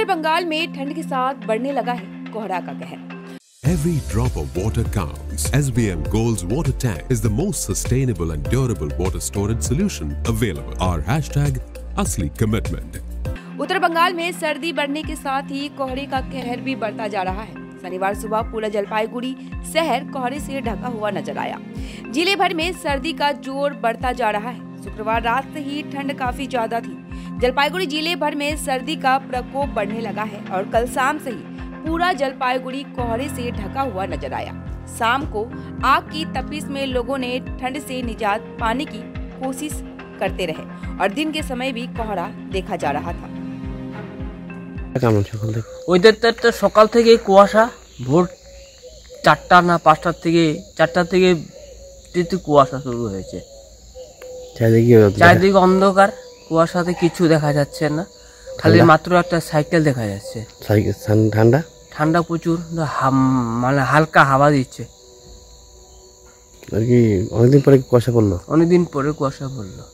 बंगाल में ठंड के साथ बढ़ने लगा है कोहरा का कहर। Every drop of water counts. SBM Gold's water tank is the most sustainable and durable water storage solution available. Our hashtag असली commitment. उत्तर बंगाल में सर्दी बढ़ने के साथ ही कोहरे का कहर भी बढ़ता जा रहा है। शनिवार सुबह पूरा जलपाईगुड़ी शहर कोहरे से ढका हुआ नजर आया। जिले भर में सर्दी का जोर बढ़ता जा रहा है। शुक्रवार रात से ही ठंड काफी ज्यादा थी। जलपाईगुड़ी जिले भर में सर्दी का प्रकोप बढ़ने लगा है और कल शाम से ही पूरा जलपाईगुड़ी कोहरे से ढका हुआ नजर आया। शाम को आग की तपिश में लोगों ने ठंड से निजात पाने की कोशिश करते रहे और दिन के समय भी कोहरा देखा जा रहा था। ওইদেরটা সকাল থেকে কুয়াশা, ভোর 4টা না 5টা থেকে কুয়াশা শুরু হয়েছে। চারিদিকে অন্ধকার, কুয়াশাতে কিছু দেখা যাচ্ছে না, খালি মাত্র একটা সাইকেল দেখা যাচ্ছে। ঠান্ডা প্রচুর, মানে হালকা হাওয়া দিচ্ছে। অনেকদিন পরে কুয়াশা পড়লো।